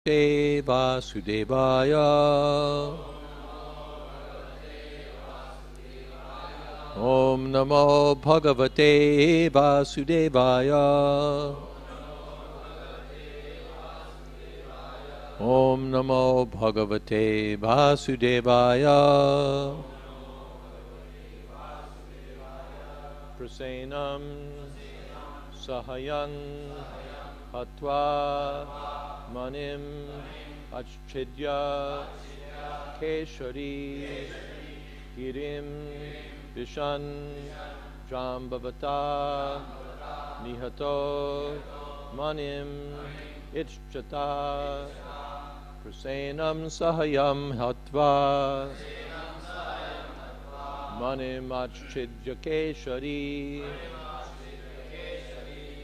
Bhagavate Vasudevaya. Om Namo Bhagavate Vasudevaya. Om Namo Bhagavate Vasudevaya. Prasenam Sahayan Hatva Manim Achchidya Keshari Girim Vishan Jambavata Nihato Manim Ichchata Prasenam Sahayam Hatva Manim Achchidya Keshari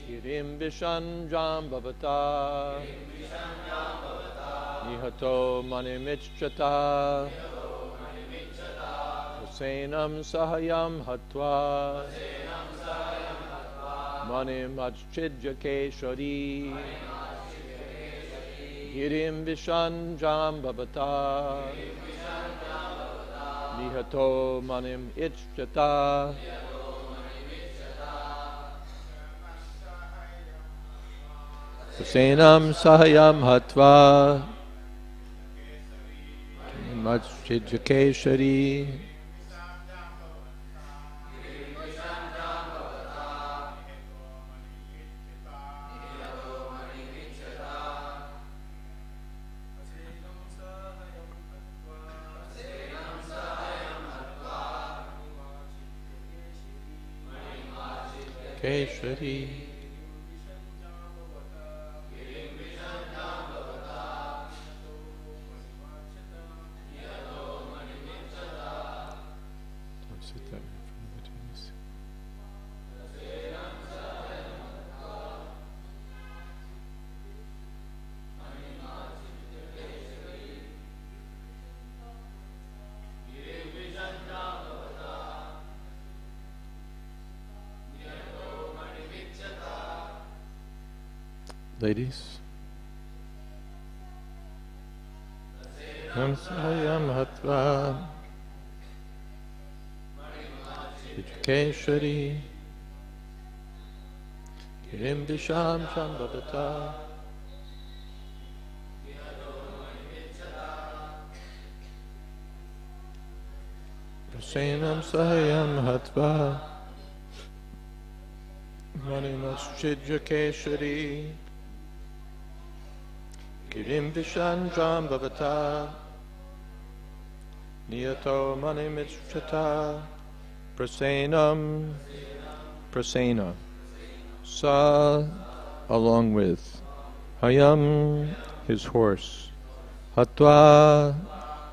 Girim Vishan Jambavata Nihato Manim Ichchata Prasenam Sahayam Hatva Manim Achchidya Keshari Girim Vishan Jambavata Nihato Manim Ichchata Prasenam Sahayam Hatva Achchidya Keshari Keshari Ladies, Nam Sahayam Hatva Keshari Girim Visham Shambhavata Prasenam Sahayam Hatva Manimachchidya Keshari Girim Vishan Jambhavata Niyato Manimichchata Prasenam Prasena Sa along with Hayam his horse Hatva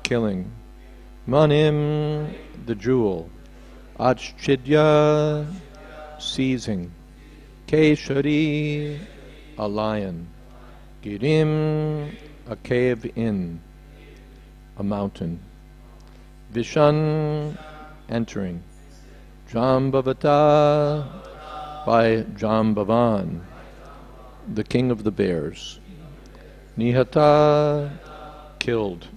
killing Manim the jewel Achchidya seizing Keshari a lion Girim, a cave in, a mountain. Vishan, entering. Jambavata, by Jambavan, the king of the bears. Nihata, killed.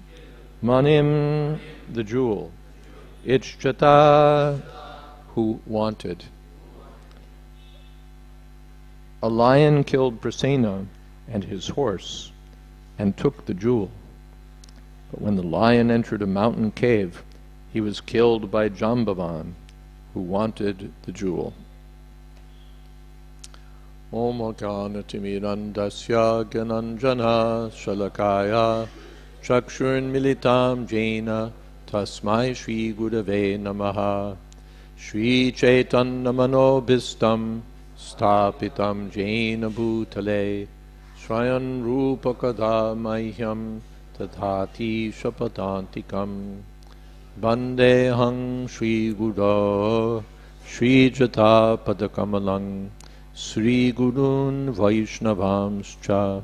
Manim, the jewel. Ichchata, who wanted. A lion killed Prasena and his horse, and took the jewel. But when the lion entered a mountain cave, he was killed by Jambavan, who wanted the jewel. Om Ganatimirandasya Gananjana Shalakaya Chakshurn Militam Jena Tasmai Shri Gurave Namaha Shri Chaitanya Manobhistam Stapitam Jena Bhutale Shrayan Rupakada Mahyam Tathati Shapatantikam Vandehang Shri Guru Shri Jata Padakamalang Sri Gurun Vaishnavamscha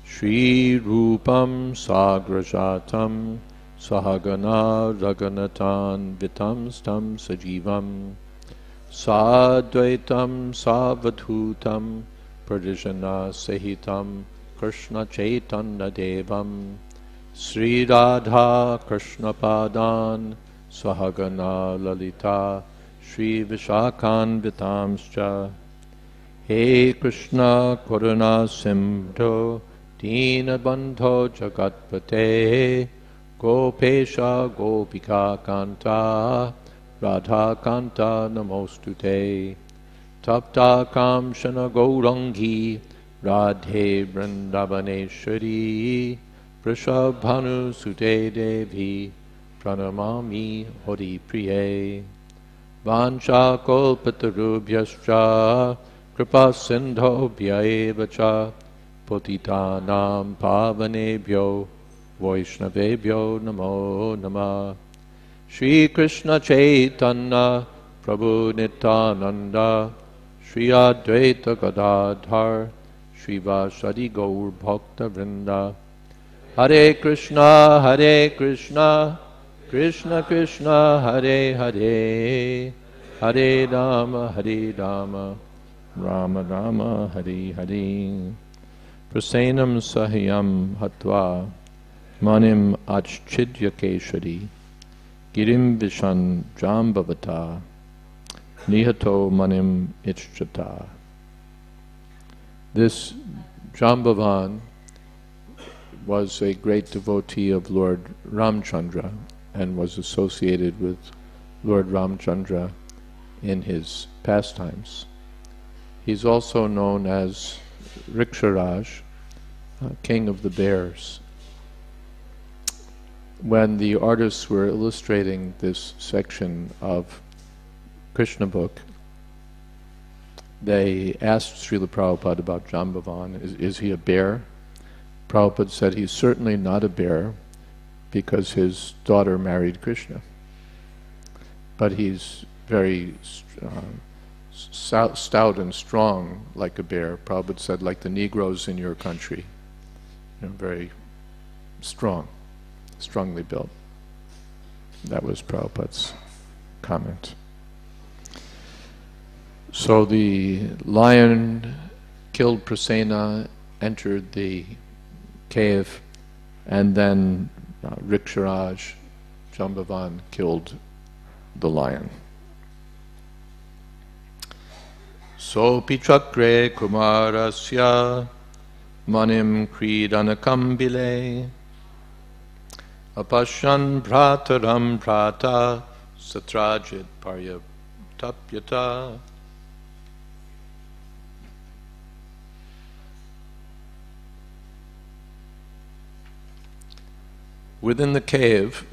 Shri Rupam Sagrajatam Sahagana Raganatan Vitam Stam Sajivam Sadvaitam Savadhutam Pradeshana Sahitam Krishna Chaitanya Devam Sri Radha Krishna Padan Sahagana Lalita Shri Vishakhan Vitamscha He Krishna Karuna Sindhu Dina Bandho Jagatpate Gopesha Gopika Kanta Radha Kanta Namostute Tapta Kamshana Gaurangi Radhe Vrindavaneshwari Vrishabhanu Sute Devi Pranamami Hori Priye Vancha Kolpatarubhyascha Kripa Sindho Vyaevacha Potitanam Pavanebhyo Vaishnavebhyo Namo Namah Shri Krishna Chaitanya Prabhu Nityananda Shri Advaita Gadadhar Shri Vasadi Gaur Bhakta Vrinda Hare Krishna Krishna Krishna Hare Hare Hare Rama Rama Rama Hare Hare Prasenam Sahyam Hatva Manim Achchidyakeshari Girim Vishan Jambavata Nihato Manim Ichchata. This Jambavan was a great devotee of Lord Ramchandra and was associated with Lord Ramchandra in his pastimes. He's also known as Riksharaj, king of the bears. When the artists were illustrating this section of Krishna book, they asked Srila Prabhupada about Jambavan. Is he a bear? Prabhupada said he's certainly not a bear because his daughter married Krishna. But he's very stout and strong like a bear. Prabhupada said, like the Negroes in your country. Very strong, strongly built. That was Prabhupada's comment. So the lion killed Prasena, entered the cave, and then Riksharaj, Jambavan, killed the lion. So pichakre kumarasya manim kridanakambile apashan prataram prata satrajit paryatapyata. Within the cave,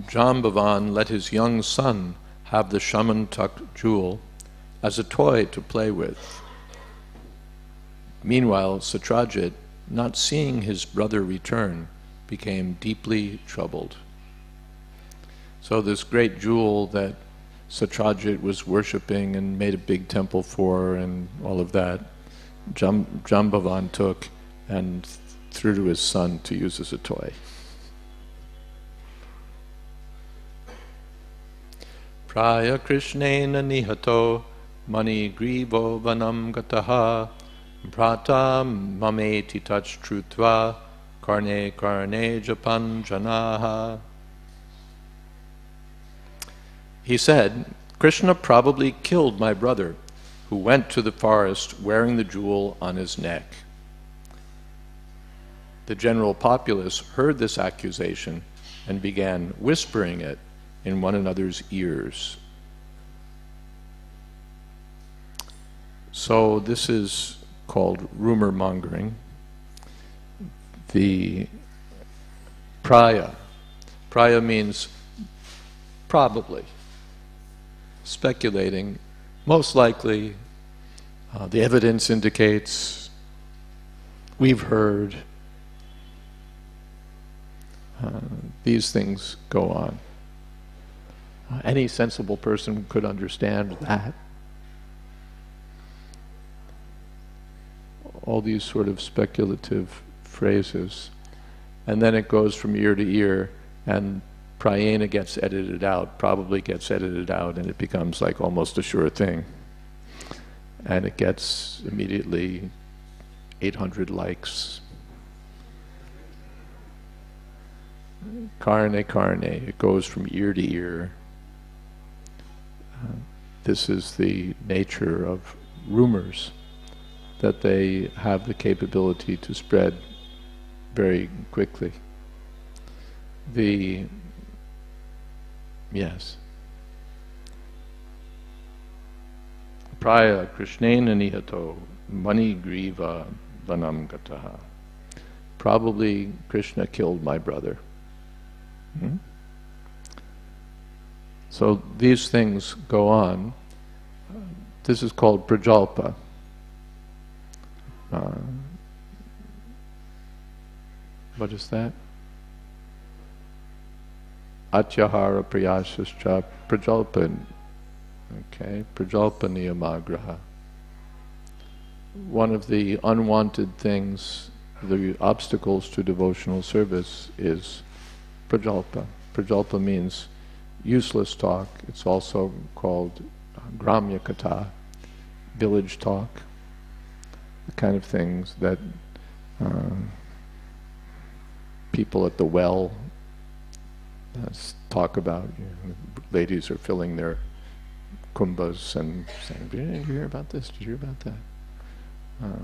Jambavan let his young son have the Shamantak jewel as a toy to play with. Meanwhile, Satrajit, not seeing his brother return, became deeply troubled. So this great jewel that Satrajit was worshipping and made a big temple for and all of that, Jambavan took and threw to his son to use as a toy. Praya Krishnena nihato mani grivo vanam gataha prata mameti touch trutva karne japan janaha. He said, Krishna probably killed my brother, who went to the forest wearing the jewel on his neck. The general populace heard this accusation and began whispering it in one another's ears. So this is called rumor mongering. The praya means probably, speculating, most likely, the evidence indicates, we've heard, these things go on. Any sensible person could understand that. All these sort of speculative phrases. And then it goes from ear to ear, and prayena gets edited out, probably gets edited out, and it becomes like almost a sure thing. And it gets immediately 800 likes, Carne, carne. It goes from ear to ear. This is the nature of rumors, that they have the capability to spread very quickly. Yes. Praya Krishnena nihato mani griva vanam gataha. Probably Krishna killed my brother. So these things go on. This is called prajalpa. What is that? Atyahara priyasascha prajalpa. Okay, prajalpa niyamagraha. One of the unwanted things, the obstacles to devotional service, is prajalpa. Prajalpa means useless talk. It's also called gramya katha, village talk, the kind of things that people at the well talk about. Ladies are filling their kumbhas and saying, "Did you hear about this? Did you hear about that?"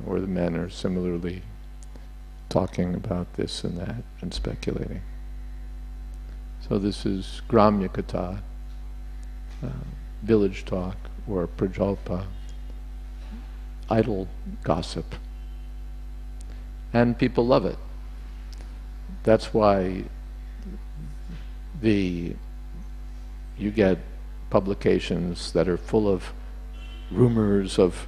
Or the men are similarly talking about this and that and speculating. So this is gramya katha, village talk, or prajalpa, idle gossip. And people love it. That's why you get publications that are full of rumors of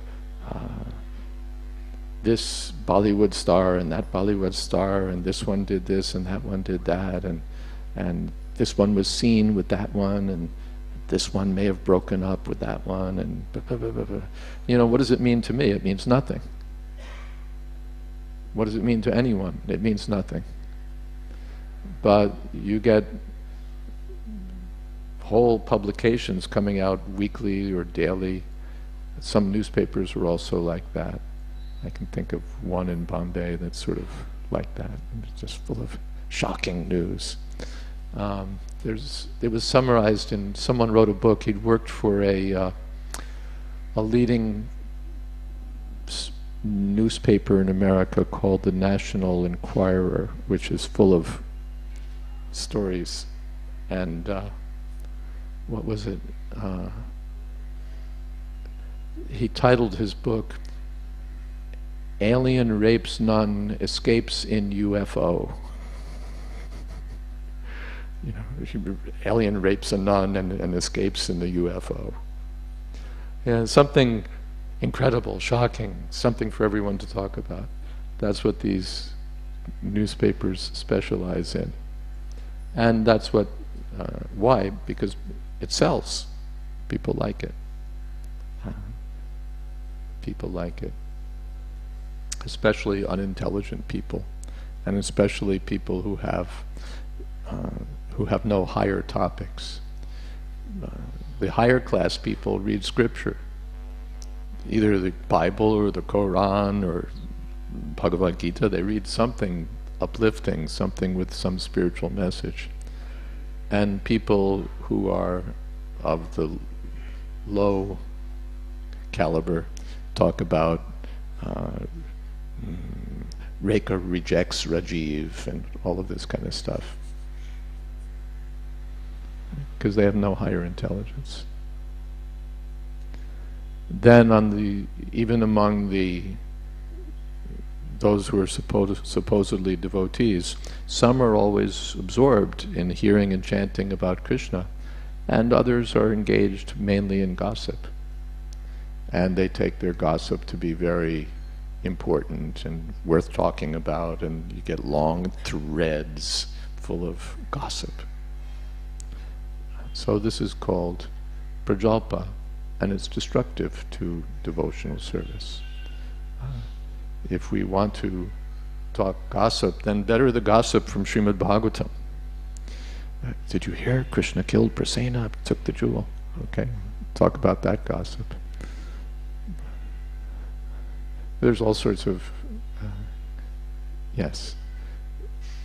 this Bollywood star and that Bollywood star, and this one did this and that one did that, and this one was seen with that one, and this one may have broken up with that one, and blah, blah, blah, blah. You know, what does it mean to me? It means nothing. What does it mean to anyone? It means nothing. But you get whole publications coming out weekly or daily. Some newspapers are also like that. I can think of one in Bombay that's sort of like that. It's just full of shocking news. It was summarized in, someone wrote a book. He'd worked for a leading newspaper in America called the National Enquirer, which is full of stories. And what was it? He titled his book, "Alien Rapes Nun, Escapes in UFO." You know, alien rapes a nun and escapes in the UFO. Yeah, something incredible, shocking, something for everyone to talk about. That's what these newspapers specialize in. And that's what, why? Because it sells. People like it. People like it. Especially unintelligent people, and especially people who have no higher topics. The higher class people read scripture, either the Bible or the Quran or Bhagavad Gita. They read something uplifting, something with some spiritual message. And people who are of the low caliber talk about Rekha rejects Rajiv and all of this kind of stuff, because they have no higher intelligence. Then even among those who are supposedly devotees, some are always absorbed in hearing and chanting about Krishna, and others are engaged mainly in gossip. And they take their gossip to be very important and worth talking about, and you get long threads full of gossip. So this is called prajalpa, and it's destructive to devotional service. If we want to talk gossip, then better the gossip from Srimad Bhagavatam. Did you hear? Krishna killed Prasena, took the jewel. Okay, talk about that gossip. There's all sorts of, yes.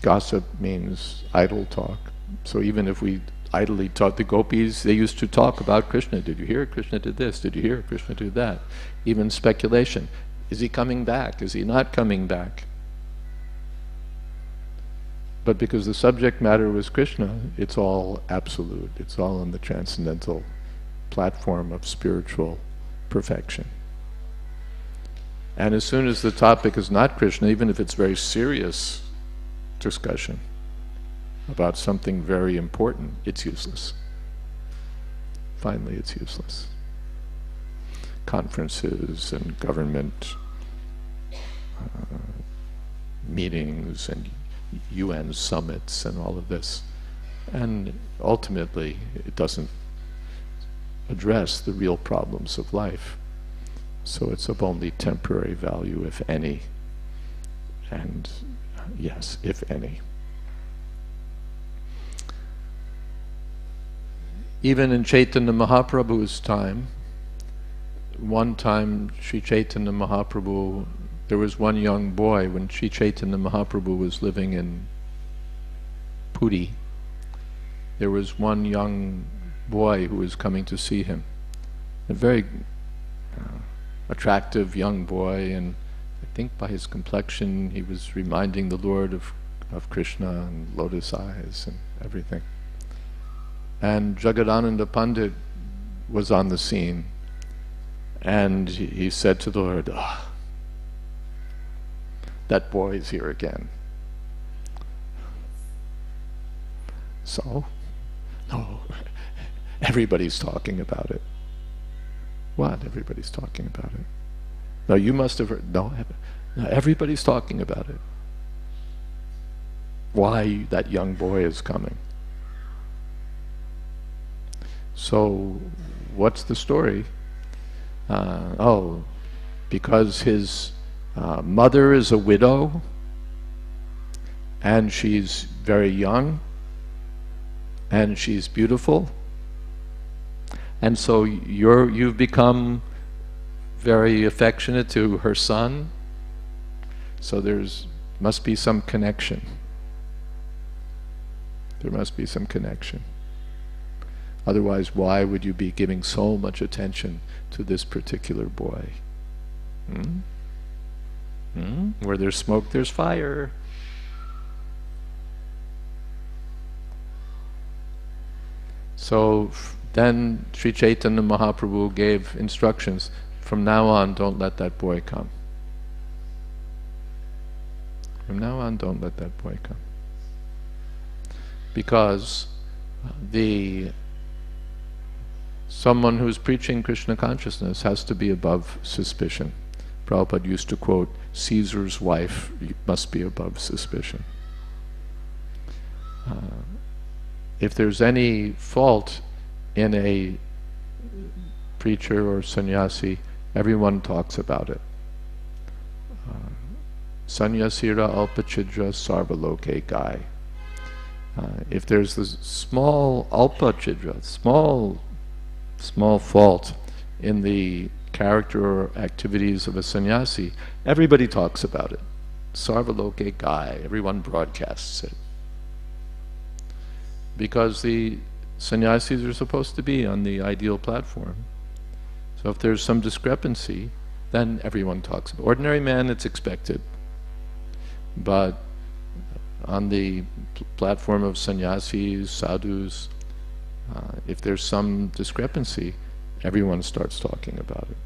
Gossip means idle talk. So even if we idly taught the gopis, they used to talk about Krishna. Did you hear Krishna did this? Did you hear Krishna did that? Even speculation. Is he coming back? Is he not coming back? But because the subject matter was Krishna, it's all absolute. It's all on the transcendental platform of spiritual perfection. And as soon as the topic is not Krishna, even if it's very serious discussion about something very important, it's useless. Finally, it's useless. Conferences and government meetings and UN summits and all of this. And ultimately, it doesn't address the real problems of life. So it's of only temporary value, if any. And yes, if any. Even in Chaitanya Mahaprabhu's time, one time Sri Chaitanya Mahaprabhu, there was one young boy when Sri Chaitanya Mahaprabhu was living in Puri. There was one young boy who was coming to see him. A very attractive young boy, and I think by his complexion he was reminding the Lord of Krishna and lotus eyes and everything. And Jagadananda Pandit was on the scene, and he said to the Lord, "Ah, that boy is here again." So, no, everybody's talking about it. What? Everybody's talking about it. No, you must have heard. No, everybody's talking about it. Why that young boy is coming. So, what's the story? Because his mother is a widow, and she's very young, and she's beautiful, and so you've become very affectionate to her son. So must be some connection. There must be some connection. Otherwise, why would you be giving so much attention to this particular boy? Where there's smoke, there's fire. So then Sri Chaitanya Mahaprabhu gave instructions, from now on, don't let that boy come. From now on, don't let that boy come. Because someone who's preaching Krishna consciousness has to be above suspicion. Prabhupada used to quote, Caesar's wife must be above suspicion. If there's any fault in a preacher or sannyasi, everyone talks about it. Sannyasira alpachidra sarvaloke gai. If there's this small alpachidra, small fault in the character or activities of a sannyasi, everybody talks about it. Sarvaloke gai, everyone broadcasts it. Because the sannyasis are supposed to be on the ideal platform. So if there's some discrepancy, then everyone talks about it. Ordinary man, it's expected. But on the platform of sannyasis, sadhus, if there's some discrepancy, everyone starts talking about it.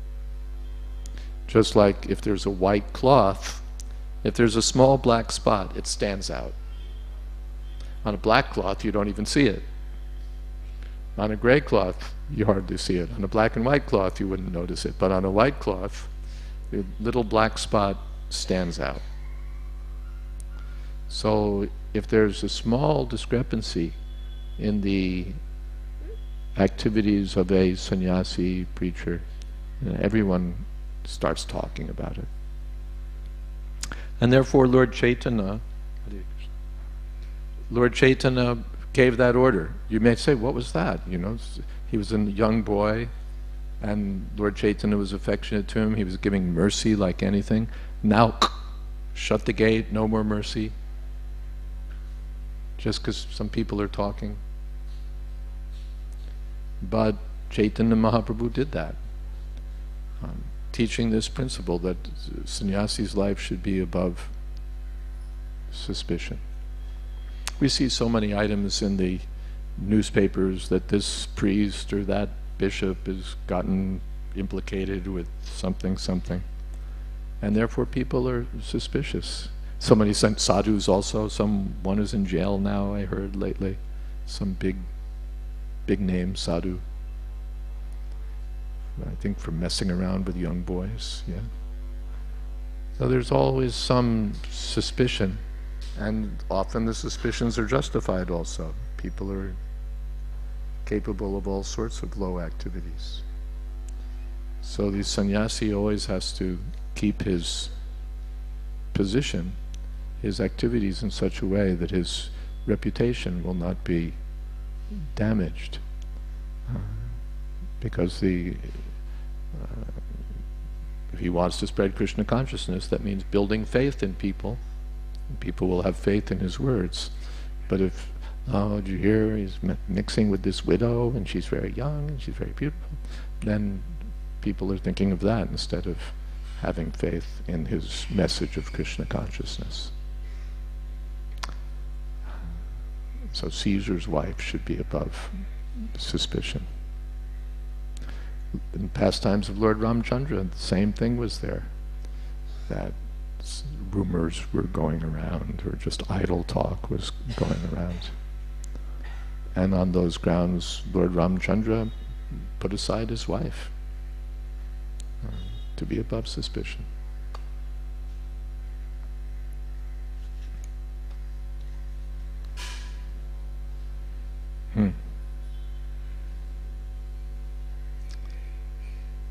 Just like if there's a white cloth, if there's a small black spot, it stands out. On a black cloth, you don't even see it. On a gray cloth, you hardly see it. On a black and white cloth, you wouldn't notice it. But on a white cloth, the little black spot stands out. So if there's a small discrepancy in the activities of a sannyasi preacher, everyone starts talking about it. And therefore Lord Chaitanya gave that order. You may say, what was that? You know, he was a young boy, and Lord Chaitanya was affectionate to him. He was giving mercy like anything. Now, shut the gate, no more mercy. just because some people are talking. But Chaitanya Mahaprabhu did that, teaching this principle that sannyasi's life should be above suspicion. We see so many items in the newspapers that this priest or that bishop has gotten implicated with something, and therefore people are suspicious. So many sadhus also. One is in jail now, I heard lately. Some big name sadhu. I think for messing around with young boys, yeah. So there's always some suspicion, and often the suspicions are justified also. People are capable of all sorts of low activities. So the sannyasi always has to keep his position, his activities in such a way that his reputation will not be damaged. Because if he wants to spread Krishna consciousness, that means building faith in people. People will have faith in his words. But if, oh, did you hear he's mixing with this widow and she's very young and she's very beautiful, then people are thinking of that instead of having faith in his message of Krishna consciousness. So Caesar's wife should be above suspicion. In pastimes of Lord Ramchandra, the same thing was there. That rumors were going around, or just idle talk was going around. And on those grounds, Lord Ramchandra put aside his wife to be above suspicion.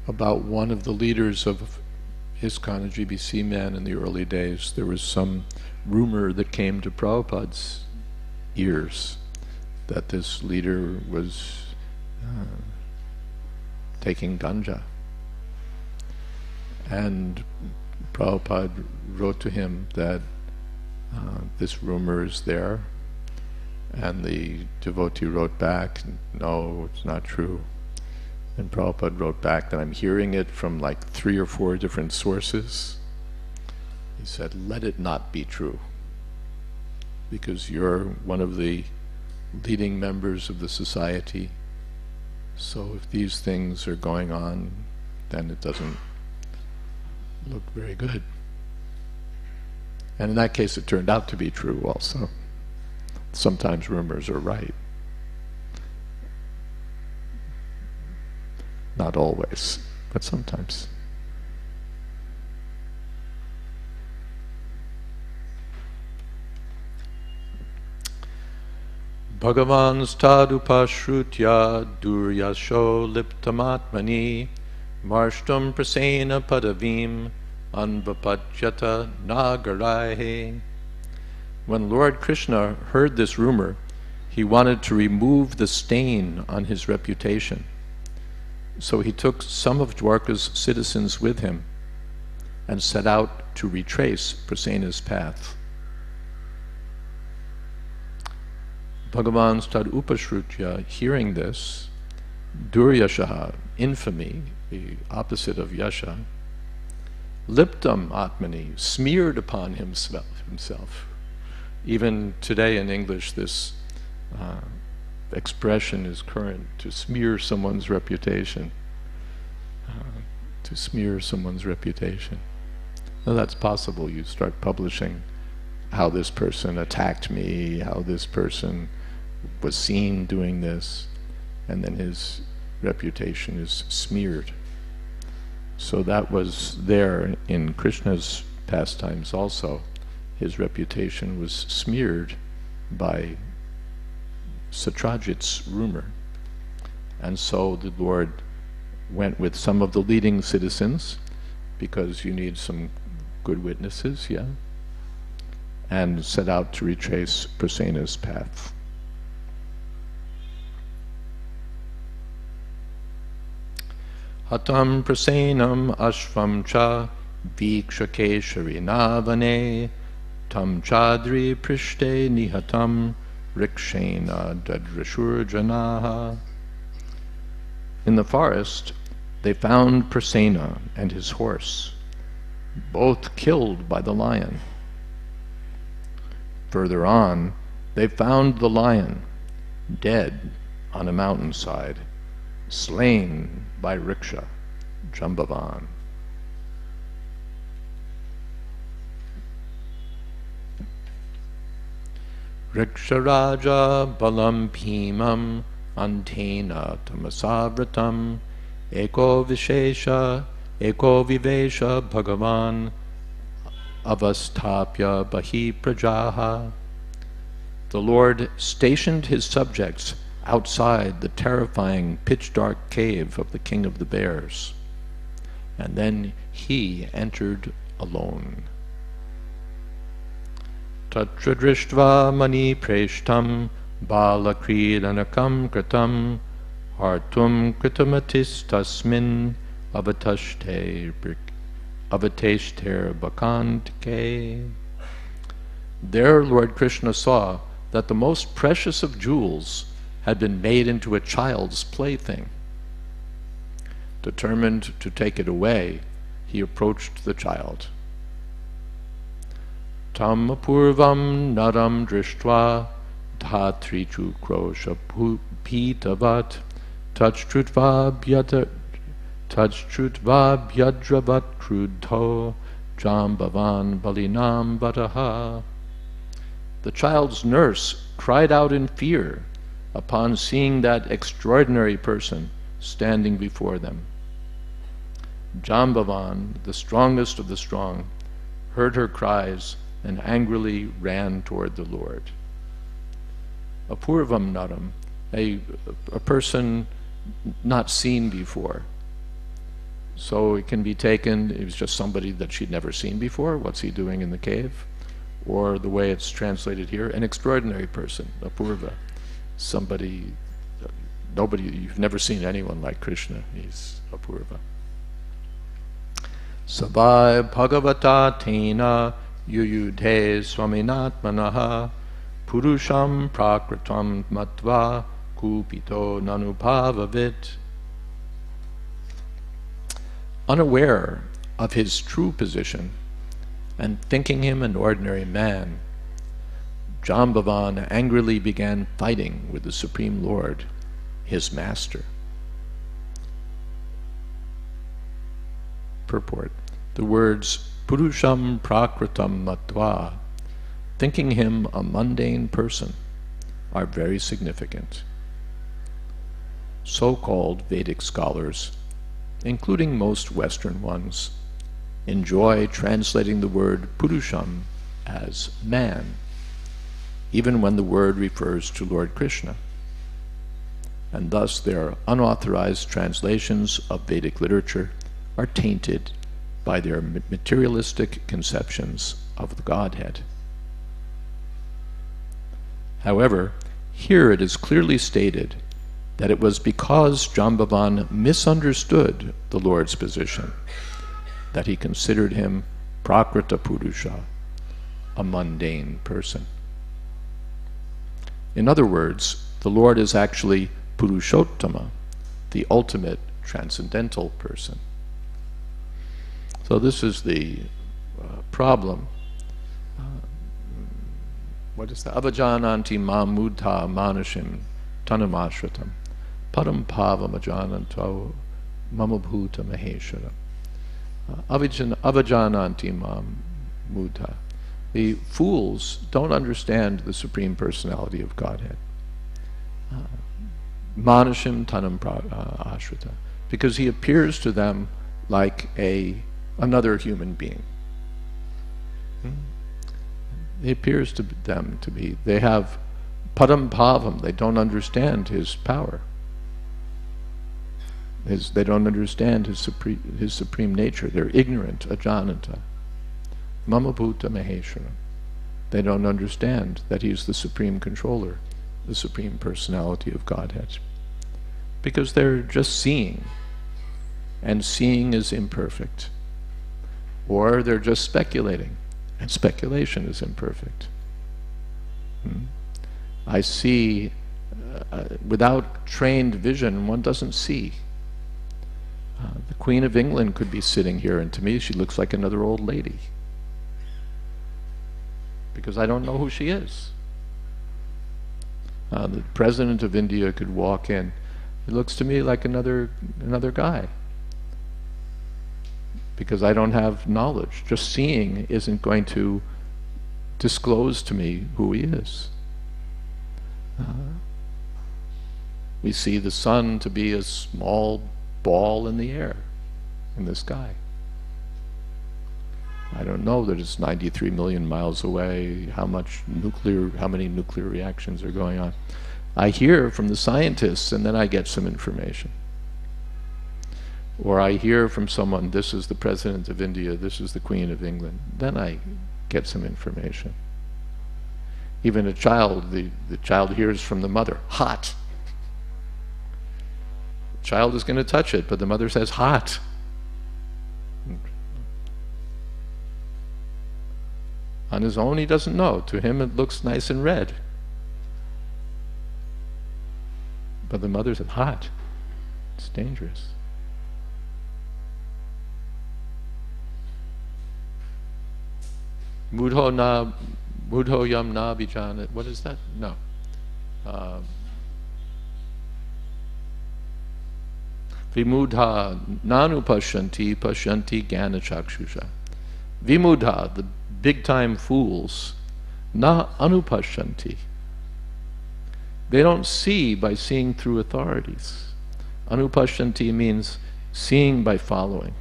About one of the leaders of ISKCON, a GBC man in the early days, there was some rumor that came to Prabhupada's ears that this leader was taking ganja. And Prabhupada wrote to him that this rumor is there, and the devotee wrote back, no, it's not true. And Prabhupada wrote back that I'm hearing it from like 3 or 4 different sources. He said, let it not be true, because you're one of the leading members of the society. So if these things are going on, then it doesn't look very good. And in that case, it turned out to be true also. Sometimes rumors are right. Not always, but sometimes. Bhagavan's tadupashrutya duryasho liptamatmani marshtum prasena padavim anvapajyata nagaraihe. When Lord Krishna heard this rumor, he wanted to remove the stain on his reputation. So he took some of Dwarka's citizens with him and set out to retrace Prasena's path. Bhagavan's tad upashrutya, hearing this, duryashaha, infamy, the opposite of yasha, liptam atmani, smeared upon himself. Even today in English, this expression is current, to smear someone's reputation. To smear someone's reputation. Now that's possible. You start publishing how this person attacked me, how this person was seen doing this, and then his reputation is smeared. So that was there in Krishna's pastimes also. His reputation was smeared by Satrajit's rumor. And so the Lord went with some of the leading citizens, because you need some good witnesses, yeah, and set out to retrace Prasena's path. Hatam prasenam ashvam cha vikshakeshari navane tam chadri prishte nihatam rikshena dadrashurjanaha. In the forest, they found Prasenna and his horse, both killed by the lion. Further on, they found the lion, dead on a mountainside, slain by Riksha, Jambavan. Riksha Raja Balam Bhimam Antena Tamasavratam Eko Vishesha Eko Vivesha Bhagavan Avastapya Bahi Prajaha. The Lord stationed his subjects outside the terrifying pitch-dark cave of the king of the bears, and then he entered alone. Tatra drishtva mani preshtam balakridanakam kritam hartum kritamatis tasmin avatashter bakantike. There Lord Krishna saw that the most precious of jewels had been made into a child's plaything. Determined to take it away, he approached the child. Tam apurvam naram drishtva dhatrichu krosha pitavat tajtrutva bhyadravat krudho jambavan balinam vataha. The child's nurse cried out in fear upon seeing that extraordinary person standing before them. Jambavan, the strongest of the strong, heard her cries and angrily ran toward the Lord. Apurvam naram, a person not seen before. So it can be taken, it was just somebody that she'd never seen before. What's he doing in the cave? Or the way it's translated here, an extraordinary person, apurva. Somebody, nobody, you've never seen anyone like Krishna. He's apurva. Savai bhagavata tena yuyudhe swaminatmanaha purusham prakritam matva kupito nanupavavit. Unaware of his true position and thinking him an ordinary man, Jambavan angrily began fighting with the Supreme Lord, his master. Purport. The words Purusham Prakritam Matva, thinking him a mundane person, are very significant. So-called Vedic scholars, including most Western ones, enjoy translating the word Purusham as man, even when the word refers to Lord Krishna. And thus their unauthorized translations of Vedic literature are tainted by their materialistic conceptions of the Godhead. However, here it is clearly stated that it was because Jambavan misunderstood the Lord's position that he considered him Prakrita Purusha, a mundane person. In other words, the Lord is actually Purushottama, the ultimate transcendental person. So this is the problem. What is that? Avajananti mamudha manashim tanamashratam padam pavam ajananto mamabhuta maheshara. Avajananti mamudha. The fools don't understand the Supreme Personality of Godhead. Manashim tanam ashrita. Because he appears to them like another human being. He appears to them to be, they have padam bhavam, they don't understand his power. They don't understand his supreme nature. They're ignorant, ajananta. Mamabhuta maheshwara. They don't understand that he's the supreme controller, the Supreme Personality of Godhead. Because they're just seeing, and seeing is imperfect. Or they're just speculating, and speculation is imperfect. I see, without trained vision, one doesn't see. The Queen of England could be sitting here, and to me she looks like another old lady, because I don't know who she is. The President of India could walk in. He looks to me like another guy, because I don't have knowledge. Just seeing isn't going to disclose to me who he is. We see the sun to be a small ball in the air, in the sky. I don't know that it's 93 million miles away, how many nuclear reactions are going on. I hear from the scientists, and then I get some information. Or I hear from someone, this is the President of India, this is the Queen of England. Then I get some information. Even a child, the child hears from the mother, hot. The child is going to touch it, but the mother says, hot. On his own, he doesn't know. To him, it looks nice and red. But the mother said, hot. It's dangerous. Mudho yam na vijana. What is that? No. Vimudha nanu pashanti jnana chakshusha. Vimudha, the big-time fools, na anupashanti. They don't see by seeing through authorities. Anupashanti means seeing by following.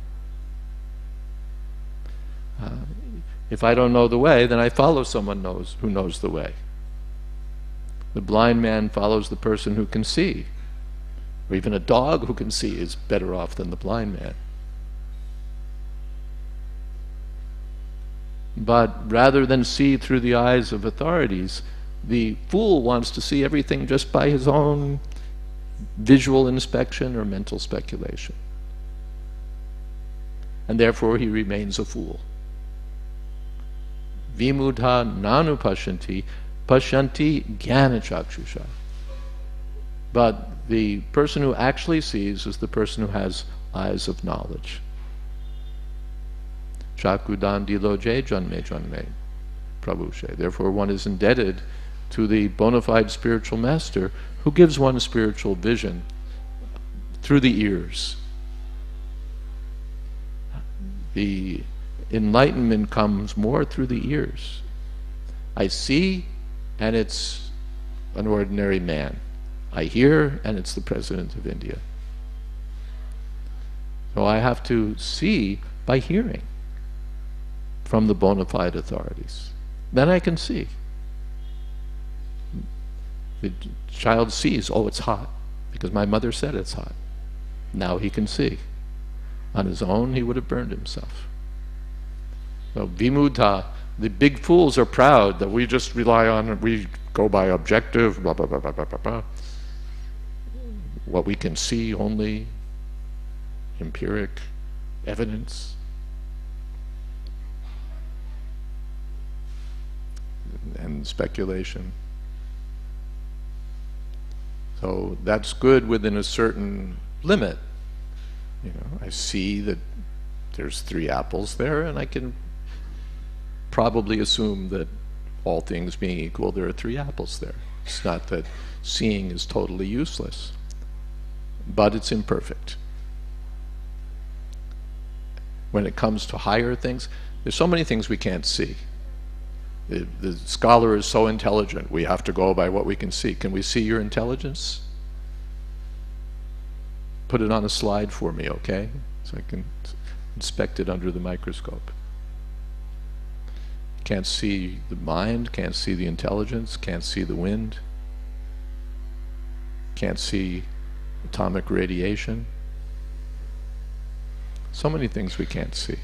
If I don't know the way, then I follow someone who knows the way. The blind man follows the person who can see. Or even a dog who can see is better off than the blind man. But rather than see through the eyes of authorities, the fool wants to see everything just by his own visual inspection or mental speculation. And therefore he remains a fool. Vimudha nanu pashanti jnana chakshusha. But the person who actually sees is the person who has eyes of knowledge. Chakudan diloje janme janme prabhushe. Therefore one is indebted to the bona fide spiritual master who gives one spiritual vision through the ears. The enlightenment comes more through the ears. I see, and it's an ordinary man. I hear, and it's the President of India. So I have to see by hearing from the bona fide authorities. Then I can see. The child sees, oh, it's hot, because my mother said it's hot. Now he can see. On his own, he would have burned himself. So vimudha, the big fools are proud that we just rely on, we go by objective, blah, blah, blah, blah, blah, blah, blah. What we can see only, empiric evidence. And speculation. So that's good within a certain limit. You know, I see that there's 3 apples there, and I can probably assume that all things being equal, there are 3 apples there. It's not that seeing is totally useless, but it's imperfect. When it comes to higher things, there's so many things we can't see. The scholar is so intelligent, we have to go by what we can see. Can we see your intelligence? Put it on a slide for me, okay? So I can inspect it under the microscope. Can't see the mind, can't see the intelligence, can't see the wind, can't see atomic radiation. So many things we can't see.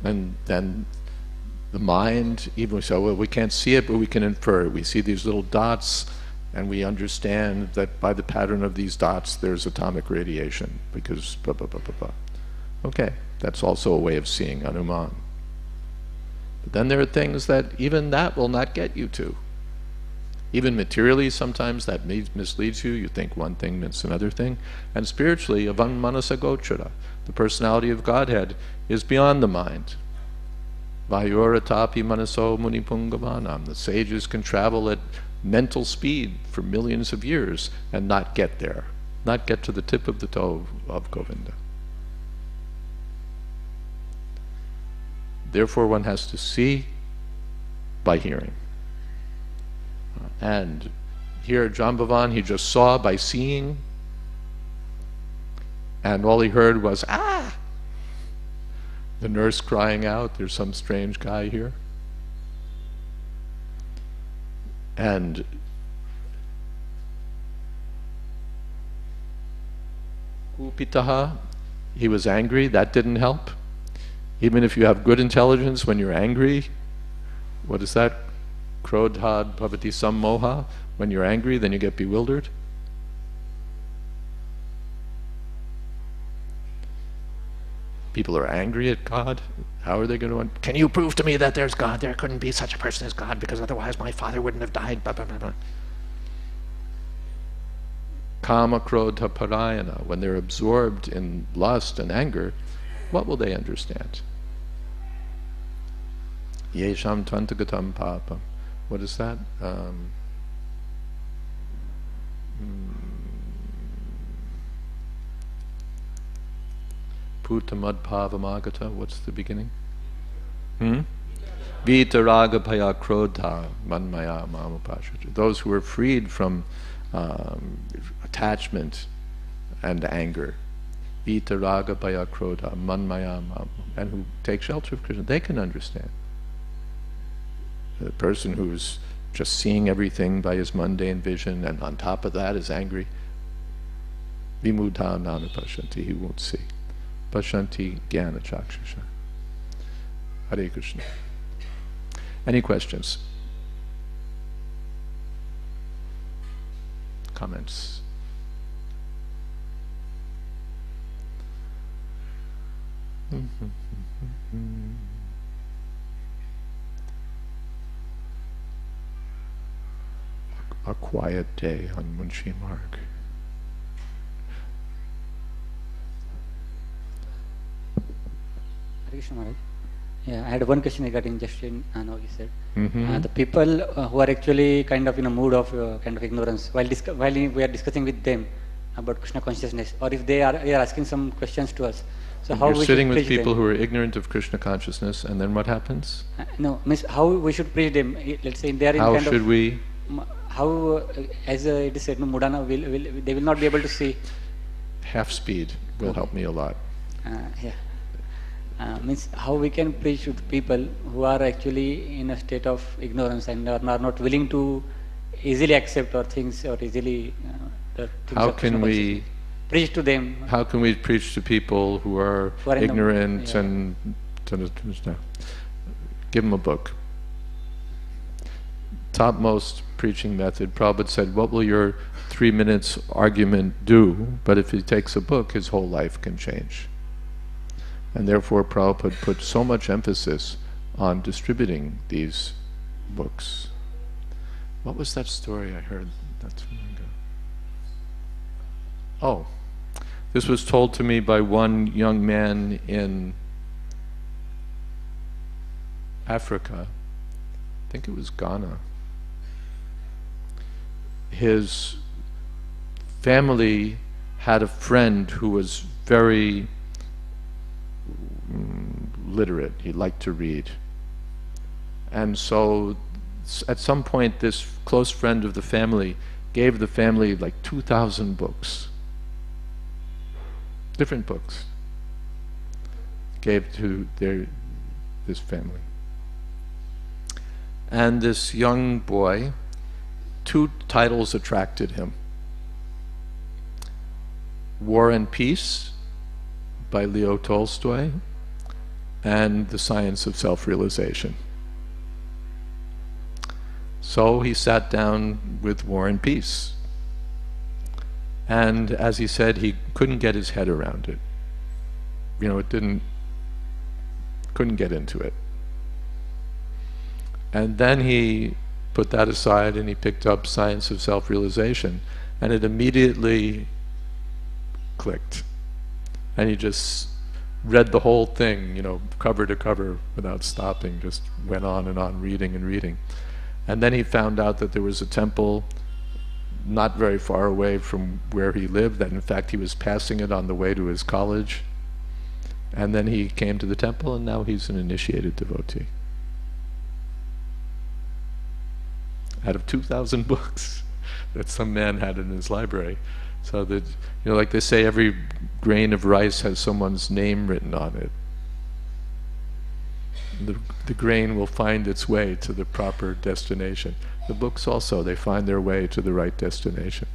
And then the mind, even we say, well, we can't see it, but we can infer it. We see these little dots, and we understand that by the pattern of these dots, there's atomic radiation, because blah, blah, blah, blah, blah. Okay, that's also a way of seeing Anuman. But then there are things that even that will not get you to. Even materially, sometimes that misleads you. You think one thing means another thing. And spiritually, avan manasa gochara, the personality of Godhead, is beyond the mind. Vayuratapi manaso munipungavanam. The sages can travel at mental speed for millions of years and not get there, not get to the tip of the toe of Govinda. Therefore, one has to see by hearing. And here, Jambavan, he just saw by seeing, and all he heard was, "Ah!" The nurse crying out, "There's some strange guy here." And Upitaha, he was angry. That didn't help. Even if you have good intelligence, when you're angry, what is that? Krodhad bhavati sammoha. When you're angry, then you get bewildered. People are angry at God. How are they going to... Can you prove to me that there's God? There couldn't be such a person as God, because otherwise my father wouldn't have died. Blah, blah, blah, blah. Kama krodha parayana. When they're absorbed in lust and anger, what will they understand? Yesham tvantagatam papa. What is that? Putamad-pavamagata. What's the beginning? Vitaraga paya krodha manmaya mamupashata. Those who are freed from attachment and anger. Vitaraga paya krodha manmaya mam. And who take shelter of Krishna, they can understand. The person who's just seeing everything by his mundane vision, and on top of that is angry, vimudha nana pashanti, he won't see. Pashanti jnana chakshusha. Hare Krishna. Any questions? Comments? A quiet day on Munshi Marg. Krishna Maharaj. Yeah, I had one question regarding just in now you said the people who are actually kind of in a mood of kind of ignorance while we are discussing with them about Krishna consciousness, or if they are asking some questions to us. So how you're sitting with people who are ignorant of Krishna consciousness, and then what happens? No, means how we should preach them. Let's say they are in how kind should of, we? How, as it is said, no, Mudana they will not be able to see. Half speed will help me a lot. Means how we can preach to people who are actually in a state of ignorance and are not willing to easily accept or things or easily the things. How can we preach to them? How can we preach to people who are ignorant and give them a book? Topmost preaching method. Prabhupada said, what will your 3 minutes argument do? But if he takes a book, his whole life can change. And therefore Prabhupada put so much emphasis on distributing these books. What was that story I heard not too long ago? Oh, this was told to me by one young man in Africa. I think it was Ghana. His family had a friend who was very literate. He liked to read. And so at some point this close friend of the family gave the family like 2,000 books. Different books. Gave to this family. And this young boy, 2 titles attracted him. War and Peace by Leo Tolstoy, and The Science of Self-Realization. So he sat down with War and Peace. And as he said, he couldn't get his head around it. You know, couldn't get into it. And then he put that aside and he picked up Science of Self-Realization, and it immediately clicked. And he just read the whole thing, cover to cover without stopping, just went on and on reading and reading. And then he found out that there was a temple not very far away from where he lived, that in fact he was passing it on the way to his college. And then he came to the temple, and now he's an initiated devotee. Out of 2,000 books that some man had in his library. So that, like they say, every grain of rice has someone's name written on it. The grain will find its way to the proper destination. The books also, they find their way to the right destination.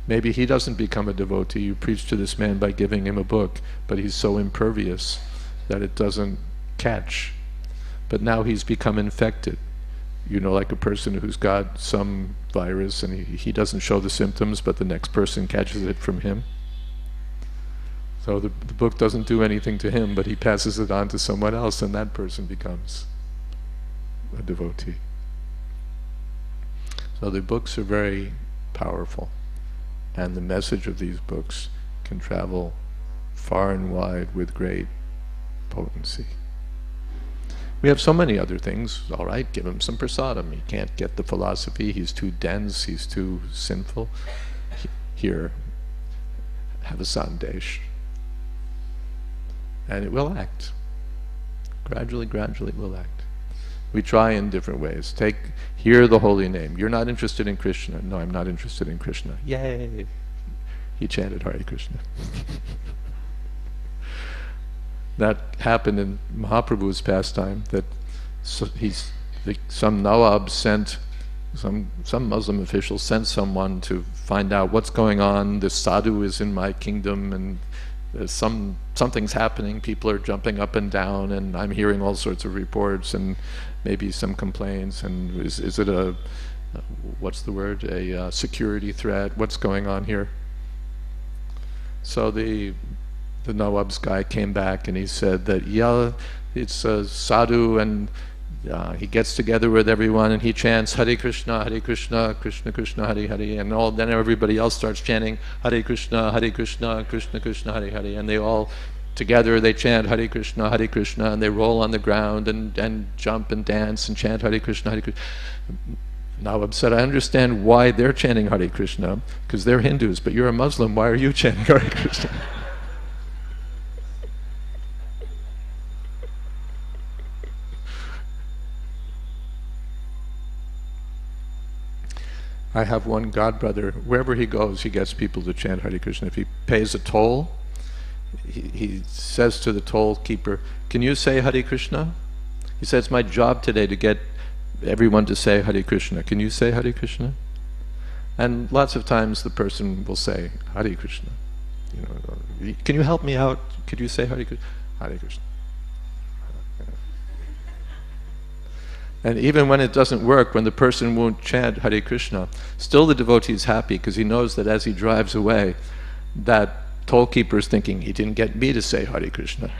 Maybe he doesn't become a devotee. You preach to this man by giving him a book, but he's so impervious that it doesn't catch. But now he's become infected. Like a person who's got some virus and he doesn't show the symptoms, but the next person catches it from him. So the book doesn't do anything to him, but he passes it on to someone else, and that person becomes a devotee. So the books are very powerful, and the message of these books can travel far and wide with great potency. We have so many other things. All right, give him some prasadam. He can't get the philosophy. He's too dense. He's too sinful. Here, have a sandesh. And it will act. Gradually, gradually it will act. We try in different ways. Hear the holy name. You're not interested in Krishna. No, I'm not interested in Krishna. Yay! He chanted Hare Krishna. That happened in Mahaprabhu's pastime, that some Nawab sent, some Muslim official sent someone to find out what's going on. This sadhu is in my kingdom, and something's happening. People are jumping up and down, and I'm hearing all sorts of reports and maybe some complaints. And is it a what's the word? A security threat? What's going on here? So the Nawab's guy came back and he said that, yeah, it's a sadhu, and he gets together with everyone and he chants Hare Krishna, Krishna Krishna, Hare Hare, and then everybody else starts chanting Hare Krishna, Krishna Krishna, Hare Hare, and they all together they chant Hare Krishna, and they roll on the ground and jump and dance and chant Hare Krishna, Hare Krishna. Nawab said, I understand why they're chanting Hare Krishna, because they're Hindus, but you're a Muslim, why are you chanting Hare Krishna? I have one godbrother, wherever he goes, he gets people to chant Hare Krishna. If he pays a toll, he says to the toll keeper, can you say Hare Krishna? He says, it's my job today to get everyone to say Hare Krishna. Can you say Hare Krishna? And lots of times the person will say Hare Krishna. Can you help me out? Could you say Hare Krishna? Hare Krishna. And even when it doesn't work, when the person won't chant Hare Krishna, still the devotee is happy because he knows that as he drives away, that toll keeper is thinking, he didn't get me to say Hare Krishna.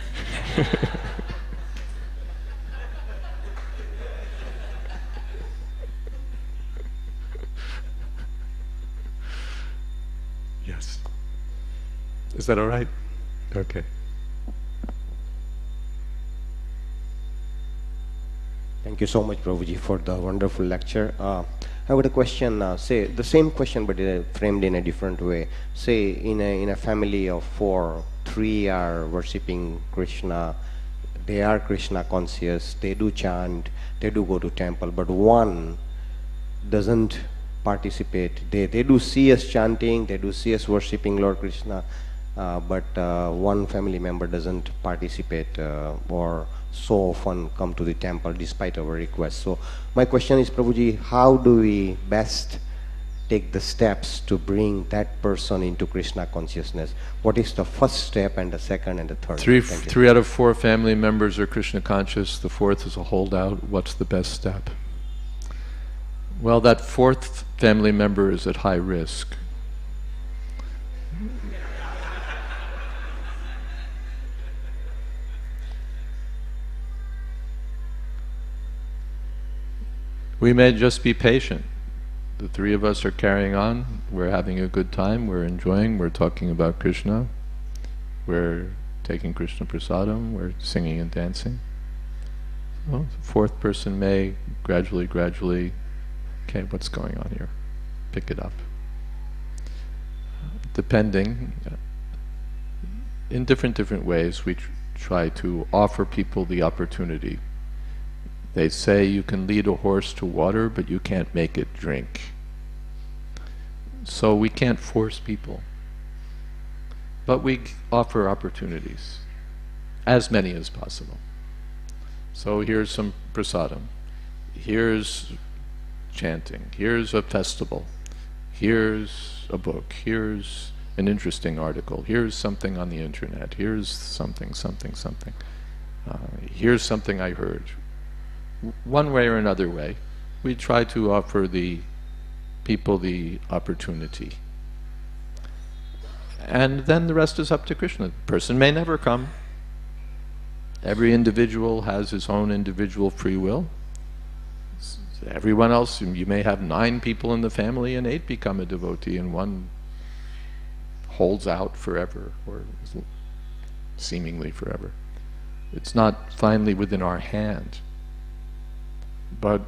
Yes. Is that all right? Okay. Thank you so much, Prabhuji, for the wonderful lecture. I have a question, say the same question but framed in a different way. Say in a family of 4, 3 are worshipping Krishna, they are Krishna conscious, they do chant, they do go to temple, but one doesn't participate. They do see us chanting, they do see us worshipping Lord Krishna, but one family member doesn't participate or so often come to the temple despite our request. So my question is, Prabhuji, how do we best take the steps to bring that person into Krishna consciousness? What is the first step and the second and the third? 3 out of 4 family members are Krishna conscious, the 4th is a holdout. What's the best step? Well, that 4th family member is at high risk. We may just be patient. The three of us are carrying on. We're having a good time. We're enjoying. We're talking about Krishna. We're taking Krishna prasadam. We're singing and dancing. Well, the fourth person may gradually, okay, what's going on here? Pick it up. Depending, in different ways, we try to offer people the opportunity. They say you can lead a horse to water, but you can't make it drink. So we can't force people. But we offer opportunities, as many as possible. So here's some prasadam. Here's chanting. Here's a festival. Here's a book. Here's an interesting article. Here's something on the internet. Here's something. Here's something I heard. One way or another way, we try to offer the people the opportunity. And then the rest is up to Krishna. The person may never come. Every individual has his own individual free will. Everyone else, you may have 9 people in the family and 8 become a devotee and 1 holds out forever, or seemingly forever. It's not finally within our hand. But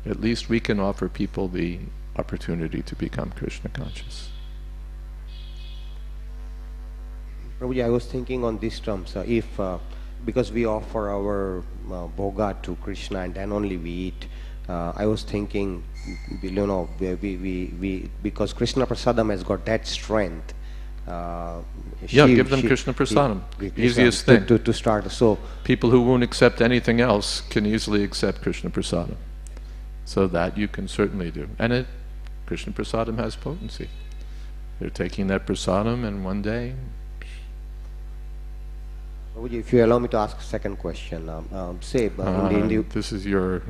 at least we can offer people the opportunity to become Krishna conscious. Prabhuji, I was thinking on these terms, because we offer our bhoga to Krishna and then only we eat, I was thinking, because Krishna prasadam has got that strength. Give them Krishna prasadam. Easiest thing to start. So people who won't accept anything else can easily accept Krishna prasadam. So that you can certainly do. And Krishna prasadam has potency. They're taking that prasadam, and one day. If you allow me to ask a second question, this is your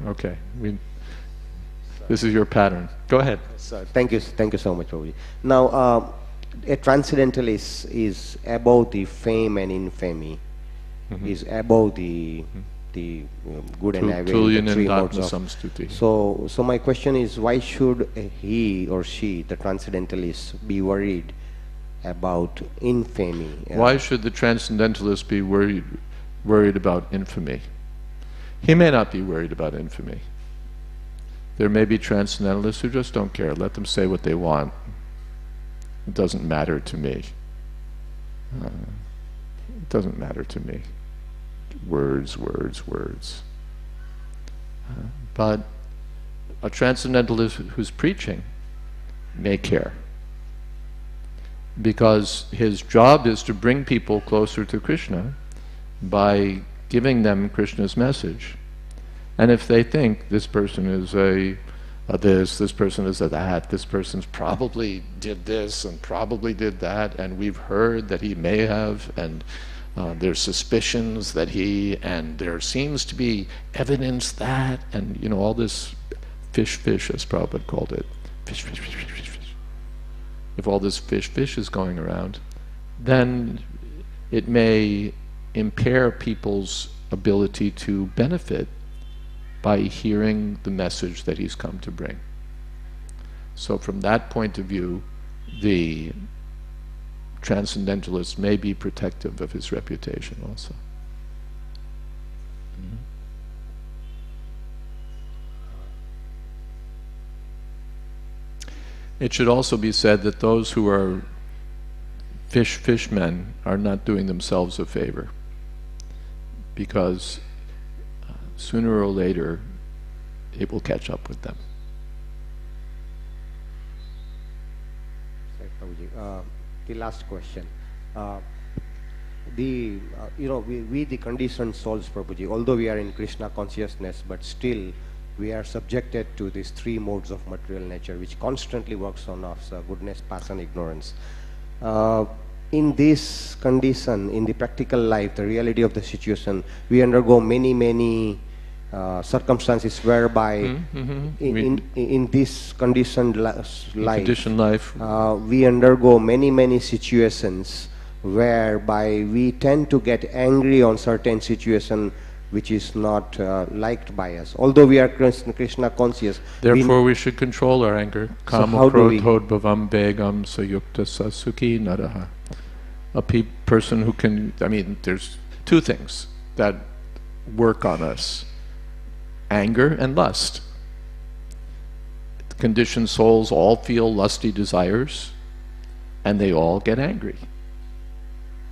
this is your pattern. Go ahead. Thank you so much, Prabhuji. Now, a transcendentalist is above the fame and infamy, is above the good and evil, the 3 modes of. So my question is, why should he or she, the transcendentalist, be worried about infamy? Why should the transcendentalist be worried about infamy? He may not be worried about infamy. There may be transcendentalists who just don't care. Let them say what they want. It doesn't matter to me. It doesn't matter to me. Words. But a transcendentalist who's preaching may care, because his job is to bring people closer to Krishna by giving them Krishna's message. And if they think this person is this person is a that, this person's probably did this and probably did that, and we've heard that he may have, and there's suspicions that and there seems to be evidence that, and all this fish, as Prabhupada called it. Fish. If all this fish is going around, then it may impair people's ability to benefit by hearing the message that he's come to bring. So from that point of view, the transcendentalist may be protective of his reputation also. It should also be said that those who are fishmen are not doing themselves a favor, because sooner or later it will catch up with them. The last question. We the conditioned souls, Prabhuji, although we are in Krishna consciousness, but still we are subjected to these 3 modes of material nature, which constantly works on us, goodness, passion, ignorance. In this condition, in the practical life, the reality of the situation, we undergo many circumstances whereby in this conditioned life, we undergo many situations whereby we tend to get angry on certain situation which is not liked by us. Although we are Krishna conscious. Therefore we should control our anger. Kama krodhod bhavam vegam sayukta sasuki naraha. A person who can, there's two things that work on us: anger and lust. Conditioned souls all feel lusty desires, and they all get angry.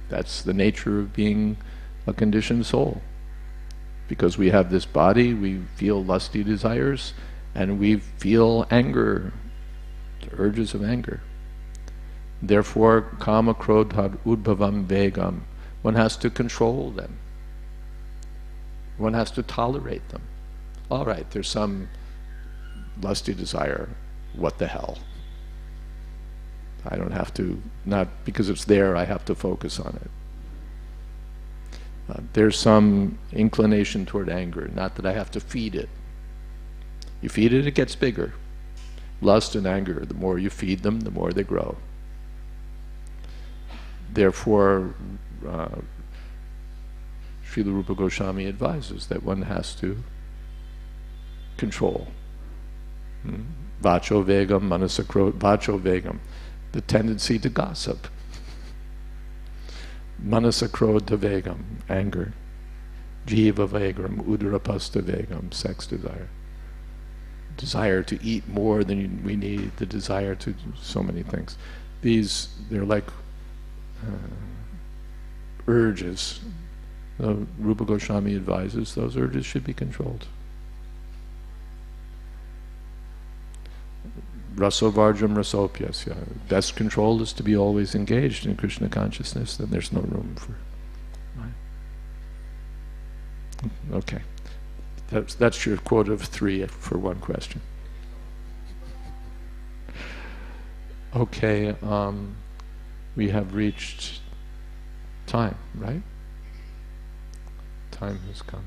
That's the nature of being a conditioned soul. Because we have this body, we feel lusty desires, and we feel anger, the urges of anger. Therefore, kama krodha udbhavam vegam. One has to control them. One has to tolerate them. All right, there's some lusty desire. What the hell? I don't have to, not because it's there, I have to focus on it. There's some inclination toward anger, not that I have to feed it. You feed it, it gets bigger. Lust and anger, the more you feed them, the more they grow. Therefore, Srila Rupa Goswami advises that one has to control. Vacho vegam, manasakro, vacho vegam, the tendency to gossip. Manasakrodha vegam, anger. Jiva vegam, udarapasta vegam, sex desire. Desire to eat more than we need, the desire to do so many things. These, they're like urges. Rupa Goswami advises those urges should be controlled. Rasovarjam rasopyasya. Best control is to be always engaged in Krishna consciousness, then there's no room for... Okay. That's your quota of 3 for one question. Okay, we have reached time, right? Time has come.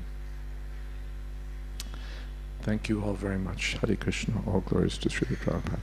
Thank you all very much. Hare Krishna. All glories to Srila Prabhupada.